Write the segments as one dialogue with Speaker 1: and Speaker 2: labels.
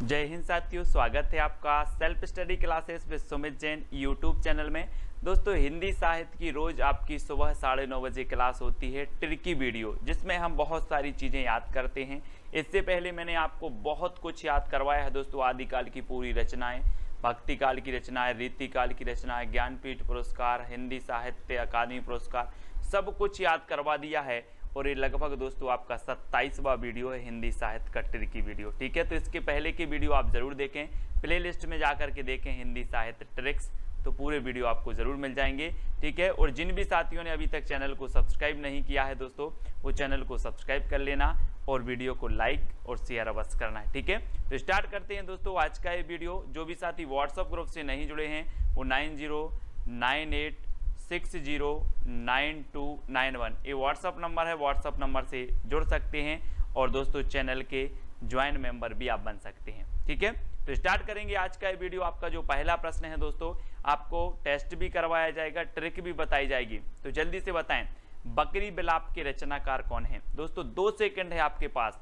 Speaker 1: जय हिंद साथियों, स्वागत है आपका self study classes with Sumit Jain YouTube channel में। दोस्तों, हिंदी साहित्य की रोज आपकी सुबह 9:30 बजे क्लास होती है ट्रिकी वीडियो, जिसमें हम बहुत सारी चीज़ें याद करते हैं। इससे पहले मैंने आपको बहुत कुछ याद करवाया है दोस्तों। आदिकाल की पूरी रचनाएं, भक्ति काल की रचनाएं, रीतिकाल की रचनाएं, ज्ञानपीठ पुरस्कार, हिंदी साहित्य अकादमी पुरस्कार, सब कुछ याद करवा दिया है। और ये लगभग दोस्तों आपका 27वां वीडियो है हिंदी साहित्य का ट्रिकी वीडियो। ठीक है, तो इसके पहले की वीडियो आप जरूर देखें, प्लेलिस्ट में जाकर के देखें हिंदी साहित्य ट्रिक्स, तो पूरे वीडियो आपको जरूर मिल जाएंगे। ठीक है, और जिन भी साथियों ने अभी तक चैनल को सब्सक्राइब नहीं किया है दोस्तों, वो चैनल को सब्सक्राइब कर लेना और वीडियो को लाइक और शेयर अवश्य करना है। ठीक है, तो स्टार्ट करते हैं दोस्तों आज का ये वीडियो। जो भी साथी व्हाट्सएप ग्रुप से नहीं जुड़े हैं वो 9098609291 ये व्हाट्सअप नंबर है, व्हाट्सअप नंबर से जुड़ सकते हैं और दोस्तों चैनल के ज्वाइन मेंबर भी आप बन सकते हैं। ठीक है, तो स्टार्ट करेंगे आज का ये वीडियो। आपका जो पहला प्रश्न है दोस्तों, आपको टेस्ट भी करवाया जाएगा, ट्रिक भी बताई जाएगी, तो जल्दी से बताएं बकरी बिलाप के रचनाकार कौन है। दोस्तों 2 सेकंड है आपके पास।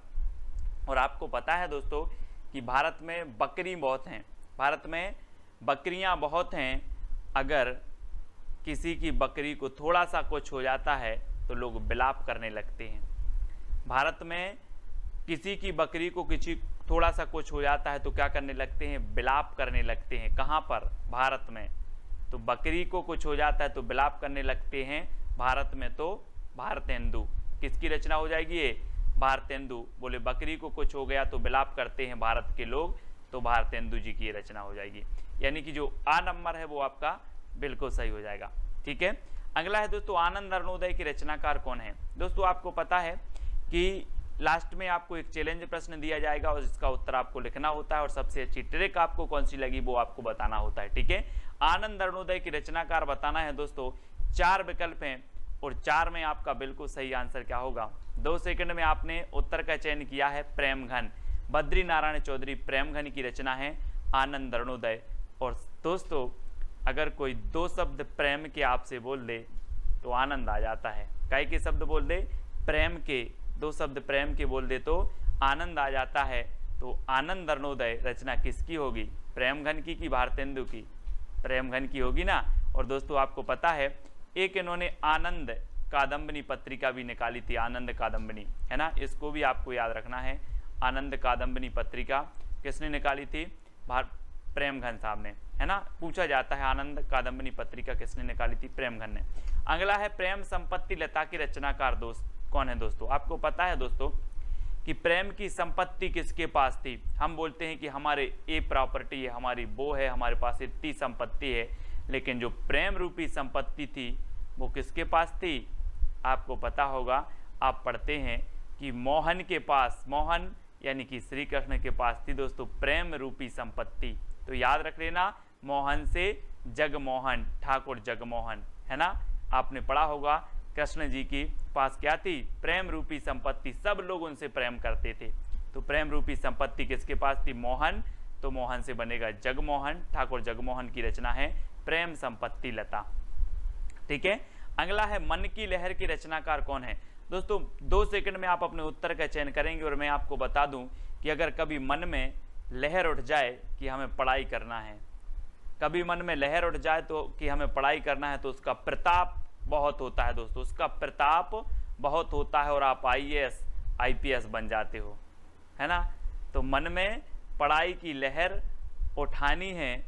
Speaker 1: और आपको पता है दोस्तों कि भारत में बकरी बहुत हैं, भारत में बकरियां बहुत हैं। अगर किसी की बकरी को थोड़ा सा कुछ हो जाता है तो लोग बिलाप करने लगते हैं। भारत में किसी की बकरी को किसी थोड़ा सा कुछ हो जाता है तो क्या करने लगते हैं, बिलाप करने लगते हैं। कहाँ पर, भारत में। तो बकरी को कुछ हो जाता है तो बिलाप करने लगते हैं भारत में। तो भारतेंदु किसकी रचना हो जाएगी ये, भारतेंदु। बोले बकरी को कुछ हो गया तो बिलाप करते हैं भारत के लोग, तो भारतेंदु जी की रचना हो जाएगी। यानी कि जो आ नंबर है वो आपका बिल्कुल सही हो जाएगा। ठीक है, अगला है दोस्तों आनंद अरुणोदय के रचनाकार कौन है। दोस्तों आपको पता है कि लास्ट में आपको एक चैलेंज प्रश्न दिया जाएगा और इसका उत्तर आपको लिखना होता है, और सबसे अच्छी ट्रिक आपको कौन सी लगी वो आपको बताना होता है। ठीक है, आनंद अरुणोदय के रचनाकार बताना है दोस्तों। 4 विकल्प हैं और 4 में आपका बिल्कुल सही आंसर क्या होगा। 2 सेकंड में आपने उत्तर का चयन किया है, प्रेमघन। बद्री नारायण चौधरी प्रेमघन की रचना है आनंद अरुणोदय। और दोस्तों अगर कोई 2 शब्द प्रेम के आपसे बोल दे तो आनंद आ जाता है। कई के शब्द बोल दे, प्रेम के 2 शब्द प्रेम के बोल दे तो आनंद आ जाता है। तो आनंद अरुणोदय रचना किसकी होगी, प्रेमघन की भारतेंदु की, प्रेमघन की होगी ना। और दोस्तों आपको पता है एक इन्होंने आनंद कादम्बनी पत्रिका भी निकाली थी, आनंद कादम्बनी, है ना। इसको भी आपको याद रखना है। आनंद कादम्बनी पत्रिका किसने निकाली थी, प्रेमघन साहब ने, है ना। पूछा जाता है आनंद कादम्बनी पत्रिका किसने निकाली थी, प्रेमघन ने। अगला है प्रेम संपत्ति लता की रचनाकार दोस्त कौन है। दोस्तों आपको पता है दोस्तों कि प्रेम की संपत्ति किसके पास थी। हम बोलते हैं कि हमारे ये प्रॉपर्टी है, हमारी वो है, हमारे पास इतनी संपत्ति है, लेकिन जो प्रेम रूपी संपत्ति थी वो किसके पास थी, आपको पता होगा। आप पढ़ते हैं कि मोहन के पास, मोहन यानी कि श्री कृष्ण के पास थी दोस्तों प्रेम रूपी संपत्ति। तो याद रख लेना, मोहन से जगमोहन, ठाकुर जगमोहन, है ना। आपने पढ़ा होगा कृष्ण जी की पास क्या थी, प्रेम रूपी संपत्ति। सब लोग उनसे प्रेम करते थे। तो प्रेम रूपी संपत्ति किसके पास थी, मोहन। तो मोहन से बनेगा जगमोहन, ठाकुर जगमोहन की रचना है प्रेम संपत्ति लता। ठीक है, अगला है मन की लहर की रचनाकार कौन है। दोस्तों 2 सेकंड में आप अपने उत्तर का चयन करेंगे और मैं आपको बता दूं कि अगर कभी मन में लहर उठ जाए कि हमें पढ़ाई करना है, कभी मन में लहर उठ जाए तो कि हमें पढ़ाई करना है, तो उसका प्रताप बहुत होता है दोस्तों, उसका प्रताप बहुत होता है और आप IAS IPS बन जाते हो, है ना। तो मन में पढ़ाई की लहर उठानी है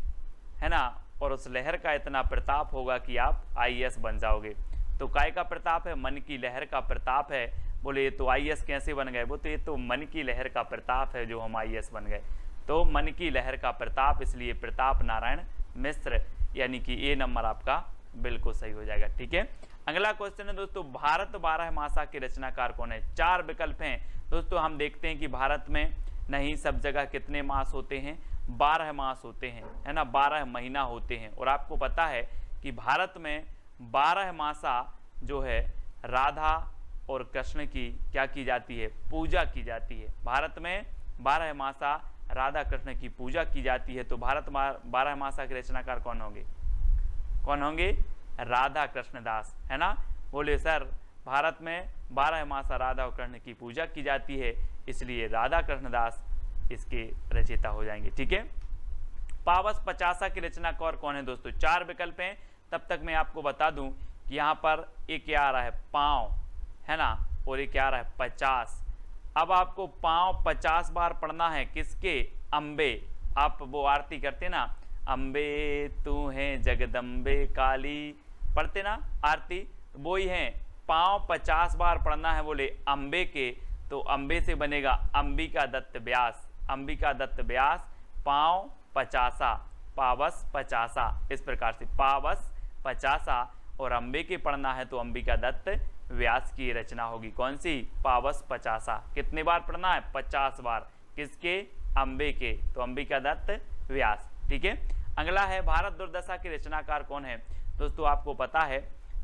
Speaker 1: ना, और उस लहर का इतना प्रताप होगा कि आप IAS बन जाओगे। तो काय का प्रताप है, मन की लहर का प्रताप है। बोले ये तो IAS कैसे बन गए, वो तो ये तो मन की लहर का प्रताप है जो हम IAS बन गए। तो मन की लहर का प्रताप, इसलिए प्रताप नारायण मिश्र, यानी कि ये नंबर आपका बिल्कुल सही हो जाएगा। ठीक है, अगला क्वेश्चन है दोस्तों भारत 12 मासा के रचनाकार कौन है। 4 विकल्प हैं दोस्तों। हम देखते हैं कि भारत में नहीं, सब जगह कितने मास होते हैं, 12 मास होते हैं, है ना, 12 महीना होते हैं। और आपको पता है कि भारत में 12 मासा जो है राधा और कृष्ण की क्या की जाती है, पूजा की जाती है। भारत में 12 मासा राधा कृष्ण की पूजा की जाती है। तो भारत 12 मासा के रचनाकार कौन होंगे, कौन होंगे, राधा कृष्ण दास, है ना। बोले सर भारत में 12 मासा राधा और कृष्ण की पूजा की जाती है, इसलिए राधा कृष्ण दास इसके रचयिता हो जाएंगे। ठीक है, पावस पचासा की रचनाकार कौन है दोस्तों? 4 विकल्प हैं, तब तक मैं आपको बता दूं कि यहाँ पर एक क्या आ रहा है, पाँव, है ना, और एक क्या आ रहा है, 50। अब आपको पाँव 50 बार पढ़ना है, किसके? अम्बे। आप वो आरती करते ना, अम्बे तू है जगदम्बे काली, पढ़ते ना आरती, तो वो ही है। पाँव 50 बार पढ़ना है बोले अम्बे के, तो अम्बे से बनेगा अंबिका दत्त व्यास, अंबिका दत्त व्यास, पाँव 50, पावस 50, इस प्रकार से पावस 50। और अम्बे के पढ़ना है तो अंबिका दत्त व्यास की रचना होगी, कौन सी? पावस 50। कितने बार पढ़ना है? 50 बार, किसके? अम्बे के, तो अंबिका दत्त व्यास। ठीक है, अगला है भारत दुर्दशा की रचनाकार कौन है? दोस्तों आपको पता है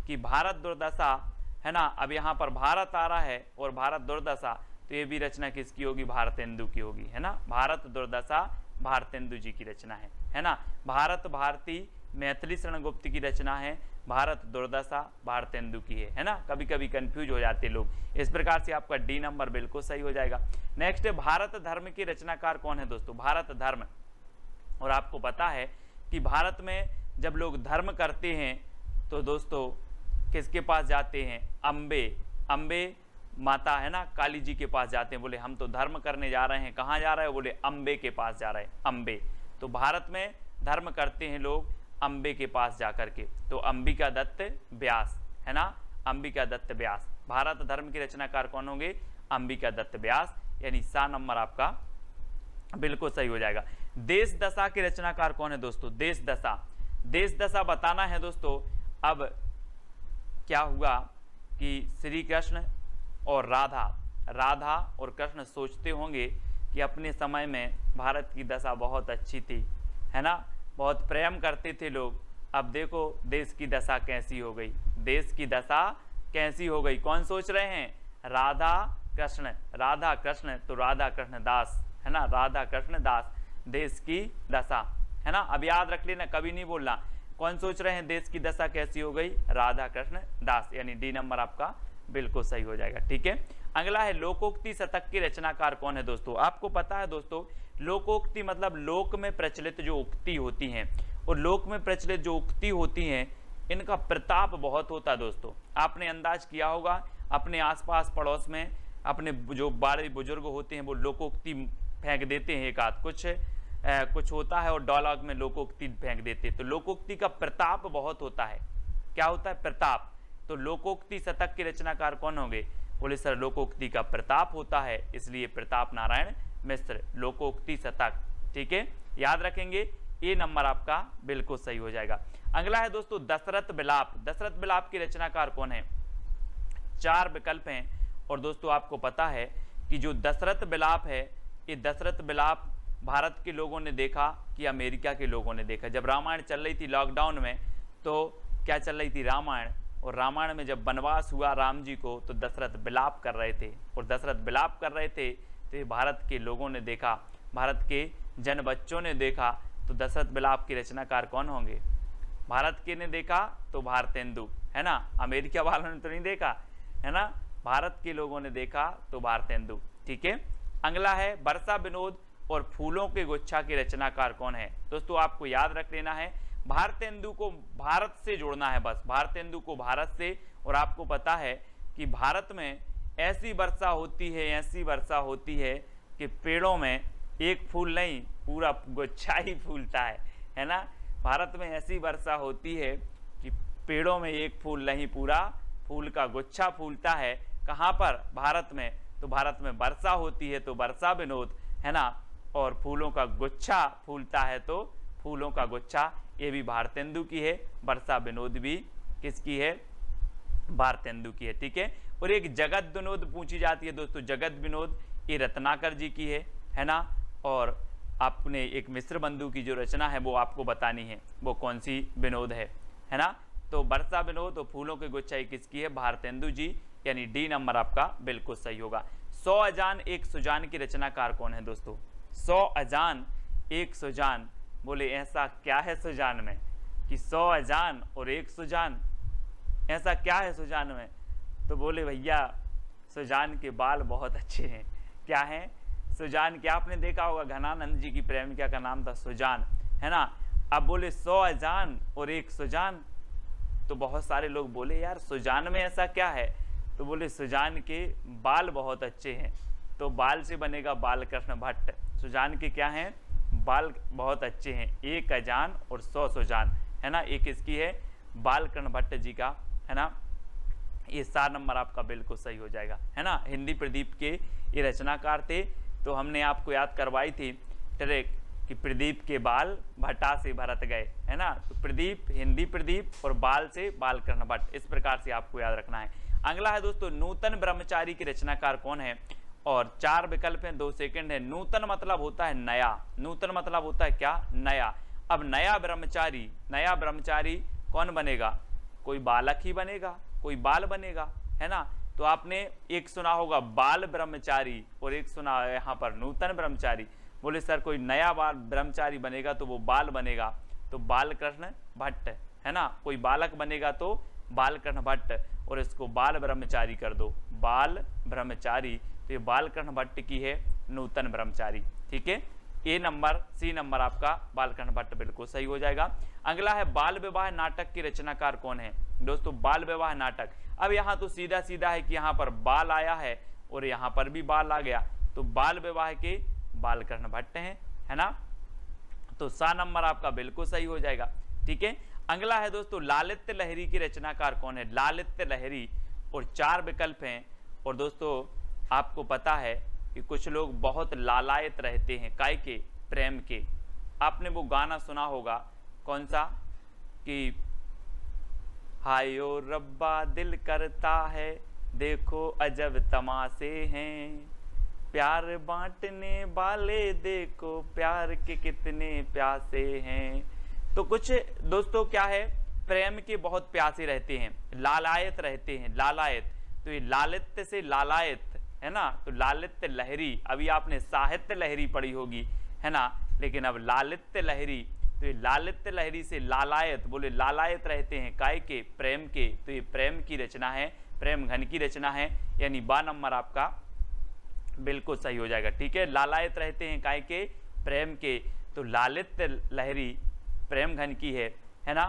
Speaker 1: कि भारत दुर्दशा, है ना, अब यहाँ पर भारत आ रहा है और भारत दुर्दशा, तो ये भी रचना किसकी होगी? भारतेंदु की होगी, है ना। भारत दुर्दशा भारतेंदु जी की रचना है ना। भारत भारती मैथिली शरण गुप्त की रचना है, भारत दुर्दशा भारतेंदु की है ना। कभी कभी कंफ्यूज हो जाते लोग, इस प्रकार से आपका डी नंबर बिल्कुल सही हो जाएगा। नेक्स्ट है भारत धर्म की रचनाकार कौन है दोस्तों? भारत धर्म, और आपको पता है कि भारत में जब लोग धर्म करते हैं तो दोस्तों किसके पास जाते हैं? अम्बे, अम्बे माता, है ना, काली जी के पास जाते हैं। बोले हम तो धर्म करने जा रहे हैं, कहाँ जा रहे हैं? बोले अम्बे के पास जा रहे हैं, अम्बे। तो भारत में धर्म करते हैं लोग अम्बे के पास जाकर के, तो अंबिका दत्त व्यास, है ना, अंबिका दत्त व्यास। भारत धर्म की रचनाकार कौन होंगे? अंबिका दत्त व्यास, यानी सा नंबर आपका बिल्कुल सही हो जाएगा। देश दशा की रचनाकार कौन है दोस्तों? देश दशा, देश दशा बताना है दोस्तों। अब क्या हुआ कि श्री कृष्ण और राधा, राधा और कृष्ण सोचते होंगे कि अपने समय में भारत की दशा बहुत अच्छी थी, है ना, बहुत प्रेम करते थे लोग। अब देखो देश की दशा कैसी हो गई, देश की दशा कैसी हो गई। कौन सोच रहे हैं? राधा कृष्ण, राधा कृष्ण, तो राधा कृष्ण दास, है ना, राधा कृष्ण दास, देश की दशा, है ना। अब याद रख लेना, कभी नहीं बोलना। कौन सोच रहे हैं देश की दशा कैसी हो गई? राधा कृष्ण दास, यानी डी नंबर आपका बिल्कुल सही हो जाएगा। ठीक है, अगला है लोकोक्ति शतक की रचनाकार कौन है दोस्तों? आपको पता है दोस्तों, लोकोक्ति मतलब लोक में प्रचलित जो उक्ति होती हैं, और लोक में प्रचलित जो उक्ति होती हैं इनका प्रताप बहुत होता है दोस्तों। आपने अंदाज किया होगा अपने आसपास पड़ोस में अपने जो बड़े बुजुर्ग होते हैं वो लोकोक्ति फेंक देते हैं, एक आध कुछ होता है और डायलॉग में लोकोक्ति फेंक देते हैं, तो लोकोक्ति का प्रताप बहुत होता है। क्या होता है? प्रताप। तो लोकोक्ति शतक के रचनाकार कौन होंगे? बोले सर लोकोक्ति का प्रताप होता है, इसलिए प्रताप नारायण मिश्र, लोकोक्ति शतक। ठीक है, याद रखेंगे, ए नंबर आपका बिल्कुल सही हो जाएगा। अगला है दोस्तों दशरथ विलाप, दशरथ विलाप की रचनाकार कौन है? 4 विकल्प हैं, और दोस्तों आपको पता है कि जो दशरथ विलाप है, ये दशरथ विलाप भारत के लोगों ने देखा कि अमेरिका के लोगों ने देखा। जब रामायण चल रही थी लॉकडाउन में, तो क्या चल रही थी? रामायण, और रामायण में जब वनवास हुआ राम जी को तो दशरथ विलाप कर रहे थे, और दशरथ विलाप कर रहे थे तो ये भारत के लोगों ने देखा, भारत के जन बच्चों ने देखा, तो दशरथ विलाप की रचनाकार कौन होंगे? भारत के ने देखा तो भारतेंदु, है ना, अमेरिका वालों ने तो नहीं देखा, है ना, भारत के लोगों ने देखा तो भारतेंदु। ठीक है, अगला है वर्षा विनोद और फूलों के गुच्छा की रचनाकार कौन है? दोस्तों आपको याद रख लेना है, भारतेंदु को भारत से जोड़ना है, बस भारतेंदु को भारत से। और आपको पता है कि भारत में ऐसी वर्षा होती है, ऐसी वर्षा होती है कि पेड़ों में एक फूल नहीं पूरा गुच्छा ही फूलता है ना। भारत में ऐसी वर्षा होती है कि पेड़ों में एक फूल नहीं पूरा फूल का गुच्छा फूलता है। कहाँ पर? भारत में। तो भारत में वर्षा होती है तो वर्षा विनोद, है ना, और फूलों का गुच्छा फूलता है तो फूलों का गुच्छा, ये भी भारतेंदु की है। वर्षा विनोद भी किसकी है? भारतेंदु की है। ठीक है, और एक जगत विनोद पूछी जाती है दोस्तों, जगत विनोद ये रत्नाकर जी की है ना, और आपने एक मिश्र बंधु की जो रचना है वो आपको बतानी है, वो कौन सी विनोद है ना। तो वर्षा विनोद और फूलों के गुच्छा किसकी है? भारतेंदु जी, यानी डी नंबर आपका बिल्कुल सही होगा। 100 अजान एक सुजान की रचनाकार कौन है दोस्तों? 100 अजान एक सुजान, बोले ऐसा क्या है सुजान में कि 100 अजान और एक सुजान, ऐसा क्या है सुजान में? तो बोले भैया सुजान के बाल बहुत अच्छे हैं। क्या हैं? सुजान क्या आपने देखा होगा घनानंद जी की प्रेमिका का नाम था सुजान, है ना। अब बोले 100 अजान और एक सुजान, तो बहुत सारे लोग बोले यार सुजान में ऐसा क्या है, तो बोले सुजान के बाल बहुत अच्छे हैं, तो बाल से बनेगा बालकृष्ण भट्ट। सुजान के क्या हैं, बाल बहुत अच्छे हैं, 1 अजान और 100 सुजान, है ना। एक इसकी है बालकृष्ण भट्ट जी का, है ना। ये 4 नंबर आपका बिल्कुल सही हो जाएगा, है ना। हिंदी प्रदीप के ये रचनाकार थे। तो हमने आपको याद करवाई थी ट्रिक कि प्रदीप के बाल भट्टा से भरत गए, है ना। तो प्रदीप, हिंदी प्रदीप और बाल से बालकृष्ण भट्ट, इस प्रकार से आपको याद रखना है। अगला है दोस्तों नूतन ब्रह्मचारी के रचनाकार कौन है, और 4 विकल्प हैं, 2 सेकंड है। नूतन मतलब होता है नया, नूतन मतलब होता है क्या, नया। अब नया ब्रह्मचारी कौन बनेगा, कोई बालक ही बनेगा, कोई बाल बनेगा, है ना। तो आपने एक सुना होगा बाल ब्रह्मचारी और एक सुना है यहाँ पर नूतन ब्रह्मचारी। बोले सर कोई नया बाल ब्रह्मचारी बनेगा तो वो बाल बनेगा, तो बालकृष्ण भट्ट, है ना। कोई बालक बनेगा तो बालकृष्ण भट्ट, और इसको बाल ब्रह्मचारी कर दो, बाल ब्रह्मचारी। तो ये बालकृष्ण भट्ट की है नूतन ब्रह्मचारी, ठीक है। ए नंबर, सी नंबर आपका बालकृष्ण भट्ट बिल्कुल सही हो जाएगा। अगला है बाल विवाह नाटक के रचनाकार कौन है दोस्तों, बाल विवाह नाटक। अब यहाँ तो सीधा सीधा है कि यहाँ पर बाल आया है और यहाँ पर भी बाल आ गया, तो बाल विवाह के बालकृष्ण भट्ट हैं, है ना। तो 7 नंबर आपका बिल्कुल सही हो जाएगा, ठीक है। अगला है दोस्तों लालित्य लहरी की रचनाकार कौन है, लालित्य लहरी, और 4 विकल्प हैं। और दोस्तों आपको पता है कि कुछ लोग बहुत लालायत रहते हैं, काय के, प्रेम के। आपने वो गाना सुना होगा, कौन सा, कि हायो रब्बा दिल करता है देखो अजब तमाशे हैं, प्यार बांटने वाले देखो प्यार के कितने प्यासे हैं। तो कुछ दोस्तों क्या है, प्रेम के बहुत प्यासे रहते हैं, लालायत रहते हैं, लालायत। तो ये लालित्य से लालायत, है ना। तो लालित्य लहरी, अभी आपने साहित्य लहरी पढ़ी होगी, है ना, लेकिन अब लालित्य लहरी, तो ये लालित्य लहरी से लालायत, बोले लालायत रहते हैं काय के, प्रेम के। तो ये प्रेम की रचना है, प्रेम घन की रचना है, यानी 12 नंबर आपका बिल्कुल सही हो जाएगा, ठीक है। लालायत रहते हैं काय के, प्रेम के, तो लालित्य लहरी प्रेम घन की है ना।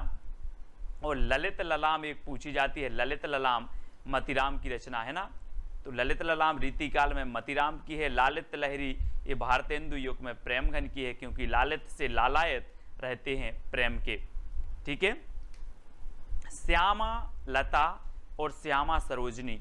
Speaker 1: और ललित ललाम एक पूछी जाती है, ललित ललाम मतीराम की रचना, है ना। तो ललित ललाम रीतिकाल में मतीराम की है, लालित लहरी ये भारतेंदु युग में प्रेम घन की है, क्योंकि लालित से लालायत रहते हैं प्रेम के, ठीक है। श्यामा लता और श्यामा सरोजनी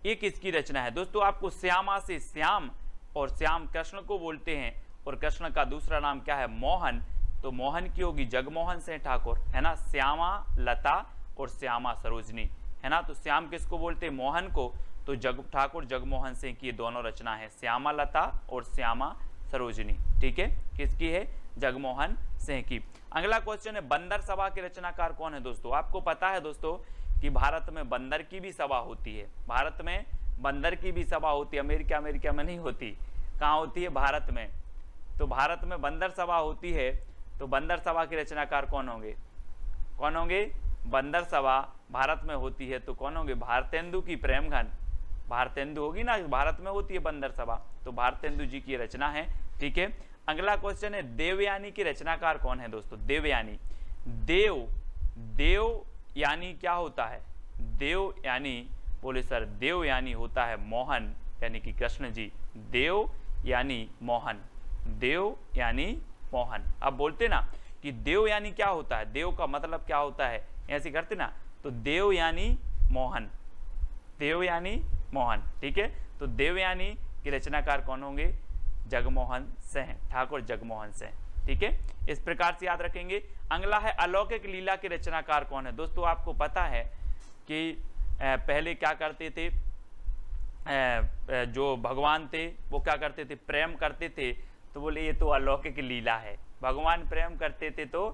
Speaker 1: एक इसकी रचना है दोस्तों। आपको श्यामा से श्याम, और श्याम कृष्ण को बोलते हैं, और कृष्ण का दूसरा नाम क्या है, मोहन। तो मोहन की होगी जगमोहन सिंह ठाकुर, है ना। श्यामा लता और श्यामा सरोजनी, है ना। तो श्याम किसको बोलते हैं, मोहन को। तो ठाकुर जगमोहन सिंह की दोनों रचना है, श्यामा लता और श्यामा सरोजनी, ठीक है। किसकी है, जगमोहन सिंह की। अगला क्वेश्चन है बंदर सभा के रचनाकार कौन है दोस्तों। आपको पता है दोस्तों कि भारत में बंदर की भी सभा होती है, भारत में बंदर की भी सभा होती है, अमेरिका में नहीं होती। कहाँ होती है, भारत में। तो भारत में बंदर सभा होती है, तो बंदर सभा के रचनाकार कौन होंगे, कौन होंगे, बंदर सभा भारत में होती है तो कौन होंगे, भारतेंदु की प्रेमघन, भारतेंदु होगी ना, भारत में होती है बंदर सभा, तो भारतेंदु जी की रचना है, ठीक है। अगला क्वेश्चन है देवयानी के रचनाकार कौन है दोस्तों। देवयानी, देव यानी क्या होता है, देव यानी, बोले सर देव यानी होता है मोहन, यानी कि कृष्ण जी। देव यानी मोहन, देव यानी मोहन। अब बोलते ना कि देव यानी क्या होता है, देव का मतलब क्या होता है, ऐसे करते ना। तो देव यानी मोहन, देव यानी मोहन, ठीक है। तो देवयानी के रचनाकार कौन होंगे, जगमोहन सिंह, ठाकुर जगमोहन सिंह, ठीक है। इस प्रकार से याद रखेंगे। अगला है अलौकिक लीला के रचनाकार कौन है दोस्तों। आपको पता है कि पहले क्या करते थे, जो भगवान थे वो क्या करते थे, प्रेम करते थे, तो बोले ये तो अलौकिक लीला है। भगवान प्रेम करते थे तो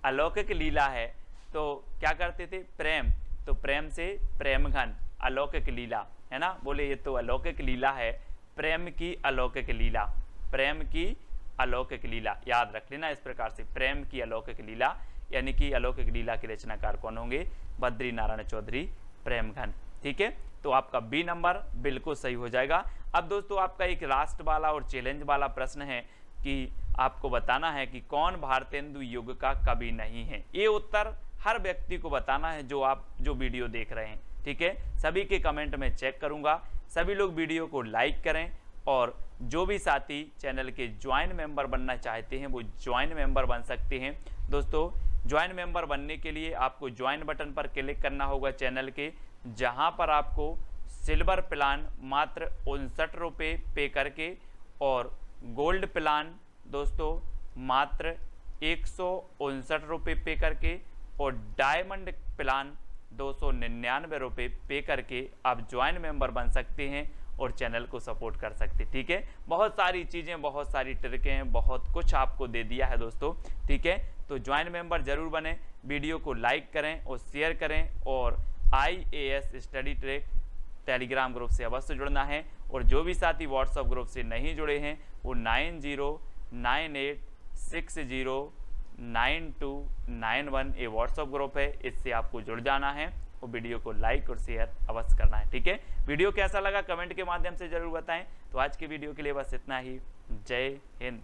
Speaker 1: अलौकिक लीला है। तो क्या करते थे, प्रेम, तो प्रेम से प्रेम घन, अलौकिक लीला, है ना। बोले ये तो अलौकिक लीला है, प्रेम की अलौकिक लीला, प्रेम की अलौकिक लीला, याद रख लेना इस प्रकार से, प्रेम की अलौकिक लीला, यानी कि अलौकिक लीला के रचनाकार कौन होंगे, बद्री नारायण चौधरी प्रेमघन, ठीक है। तो आपका बी नंबर बिल्कुल सही हो जाएगा। अब दोस्तों आपका एक राष्ट्र वाला और चैलेंज वाला प्रश्न है कि आपको बताना है कि कौन भारतेंदु युग का कवि नहीं है। ये उत्तर हर व्यक्ति को बताना है जो वीडियो देख रहे हैं, ठीक है। सभी के कमेंट में चेक करूंगा, सभी लोग वीडियो को लाइक करें और जो भी साथी चैनल के ज्वाइन मेंबर बनना चाहते हैं वो ज्वाइन मेंबर बन सकते हैं। दोस्तों ज्वाइन मेंबर बनने के लिए आपको ज्वाइन बटन पर क्लिक करना होगा चैनल के, जहां पर आपको सिल्वर प्लान मात्र 59 रुपये पे करके और गोल्ड प्लान दोस्तों मात्र 159 रुपये पे करके और डायमंड प्लान 299 रुपये पे करके आप ज्वाइन मेंबर बन सकते हैं और चैनल को सपोर्ट कर सकते, ठीक है। बहुत सारी चीज़ें, बहुत सारी ट्रिकें हैं, बहुत कुछ आपको दे दिया है दोस्तों, ठीक है। तो ज्वाइन मेंबर जरूर बने, वीडियो को लाइक करें और शेयर करें और IAS study track Telegram group से अवश्य जुड़ना है। और जो भी साथी व्हाट्सएप ग्रुप से नहीं जुड़े हैं वो 9098609291 ये व्हाट्सएप ग्रुप है, इससे आपको जुड़ जाना है और वीडियो को लाइक और शेयर अवश्य करना है, ठीक है। वीडियो कैसा लगा कमेंट के माध्यम से जरूर बताएं। तो आज की वीडियो के लिए बस इतना ही। जय हिंद।